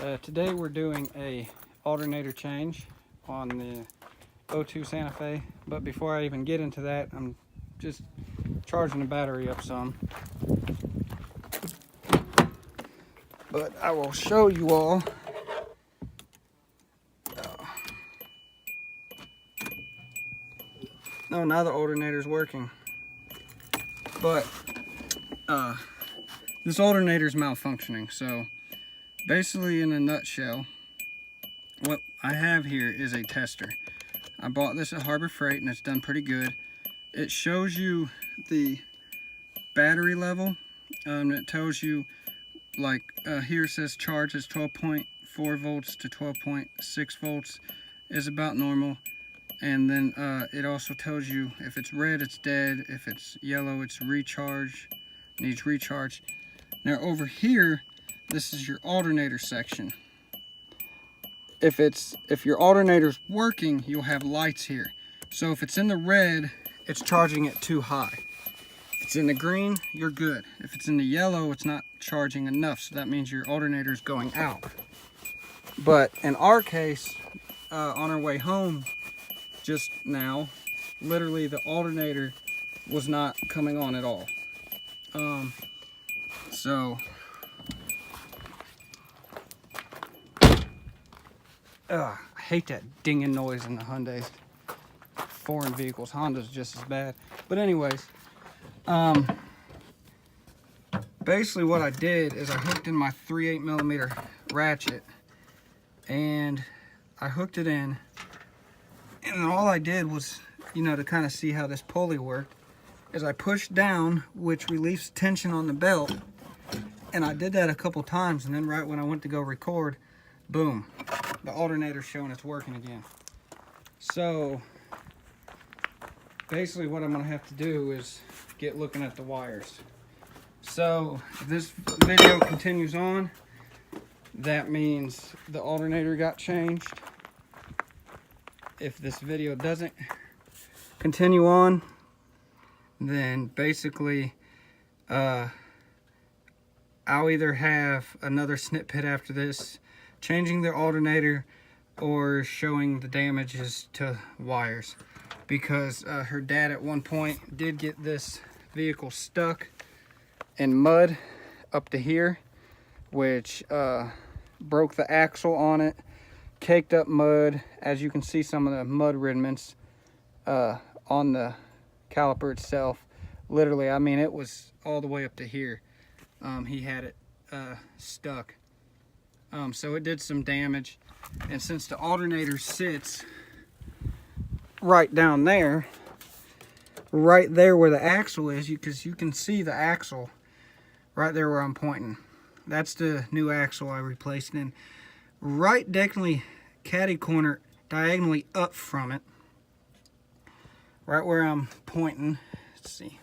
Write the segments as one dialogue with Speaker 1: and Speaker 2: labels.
Speaker 1: Today we're doing a alternator change on the 02 Santa Fe, but before I even get into that, I'm just charging the battery up some. But I will show you all. No, now the alternator's working. But this alternator's malfunctioning, so basically in a nutshell, what I have here is a tester. I bought this at Harbor Freight and it's done pretty good. It shows you the battery level. It tells you, like here it says charge is 12.4 volts to 12.6 volts is about normal. And then it also tells you if it's red, it's dead. If it's yellow, it's recharge, needs recharge. Now over here, this is your alternator section. If your alternator's working, you'll have lights here. So if it's in the red, it's charging it too high. If it's in the green, you're good. If it's in the yellow, it's not charging enough. So that means your alternator's going out. But in our case, on our way home just now, literally the alternator was not coming on at all. I hate that dinging noise in the Hyundais. Foreign vehicles, Honda's just as bad. But anyways, basically what I did is I hooked in my 3/8mm ratchet, and I hooked it in, and all I did was, to kind of see how this pulley worked, is I pushed down, which relieves tension on the belt, and I did that a couple times, and then right when I went to go record, boom, the alternator's showing it's working again. So basically what I'm gonna have to do is get looking at the wires. So if this video continues on, that means the alternator got changed. If this video doesn't continue on, then basically I'll either have another snip pit after this, changing the alternator, or showing the damages to wires, because her dad at one point did get this vehicle stuck in mud up to here, which broke the axle on it, caked up mud. As you can see, some of the mud remnants on the caliper itself. Literally, I mean, it was all the way up to here. He had it stuck. So it did some damage. And since the alternator sits right down there, right there where the axle is, because you can see the axle right there where I'm pointing. That's the new axle I replaced. And right definitely caddy corner diagonally up from it, right where I'm pointing, let's see,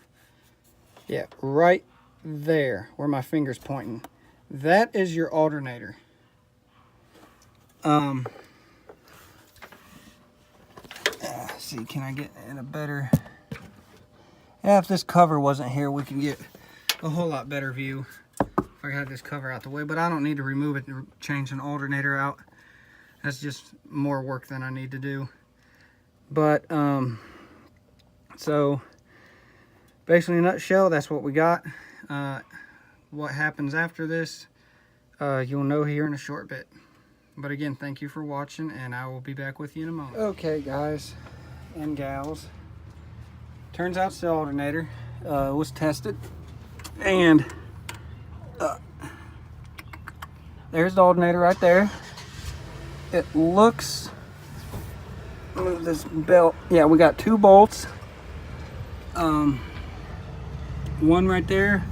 Speaker 1: yeah, right there where my finger's pointing, that is your alternator. See, can I get in a better, yeah, if this cover wasn't here, we could get a whole lot better view if I had this cover out the way, but I don't need to remove it to change an alternator out. That's just more work than I need to do. But so basically in a nutshell, that's what we got. What happens after this, you'll know here in a short bit. But again, thank you for watching, and I will be back with you in a moment. Okay, guys and gals, turns out the alternator was tested, and there's the alternator right there. It looks, move this belt, yeah, we got 2 bolts, one right there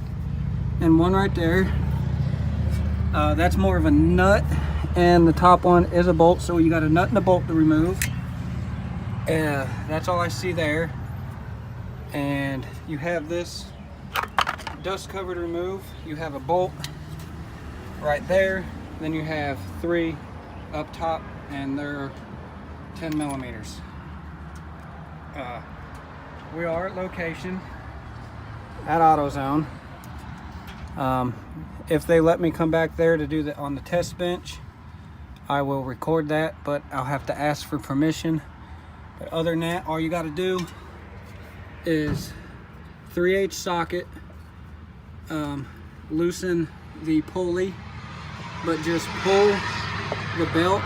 Speaker 1: and one right there. That's more of a nut, and the top one is a bolt, so you got a nut and a bolt to remove. That's all I see there. And you have this dust cover to remove. You have a bolt right there. Then you have 3 up top, and they're 10mm. We are at location at AutoZone. If they let me come back there to do that on the test bench, I will record that, but I'll have to ask for permission. But other than that, all you got to do is 3/8 socket, loosen the pulley, but just pull the belt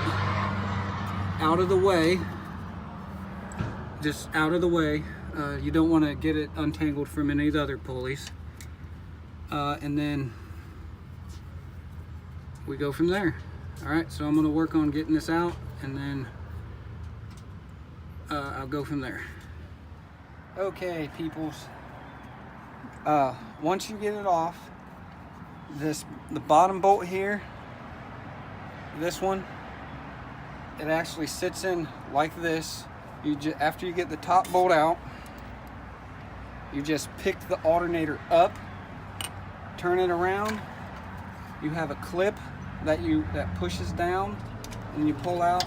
Speaker 1: out of the way, just out of the way. You don't want to get it untangled from any of the other pulleys, and then we go from there. All right, so I'm going to work on getting this out, and then I'll go from there. Okay, peoples, once you get it off, the bottom bolt here, this one, it actually sits in like this. After you get the top bolt out, you just pick the alternator up, turn it around. You have a clip that pushes down, and you pull out,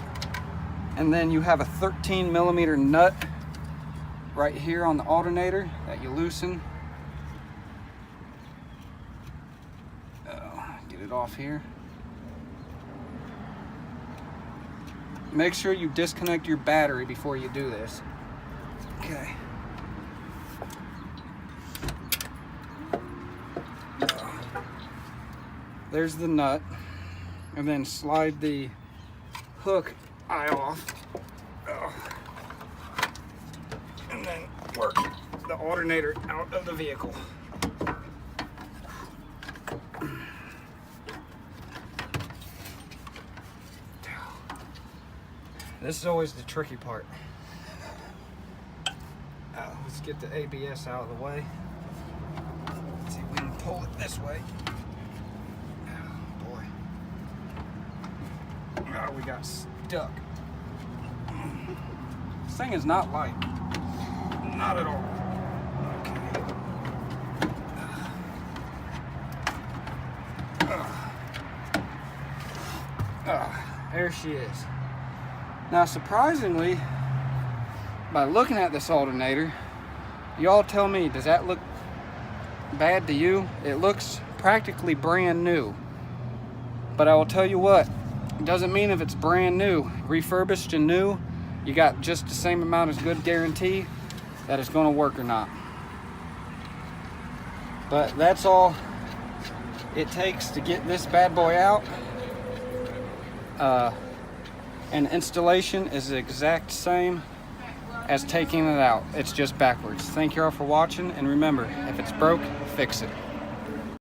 Speaker 1: and then you have a 13mm nut right here on the alternator that you loosen. Get it off here. Make sure you disconnect your battery before you do this. Okay. There's the nut, and then slide the hook eye off, and then work the alternator out of the vehicle. This is always the tricky part. Let's get the ABS out of the way. Let's see if we can pull it this way. Oh boy. Oh, we got stuck. This thing is not light. Not at all. Okay. There she is. Now, surprisingly, by looking at this alternator, y'all tell me, does that look bad to you? It looks practically brand new. But I will tell you what, it doesn't mean if it's brand new, refurbished and new, you got just the same amount of good guarantee that it's gonna work or not. But that's all it takes to get this bad boy out. And installation is the exact same as taking it out. It's just backwards. Thank you all for watching, and remember, if it's broke, fix it.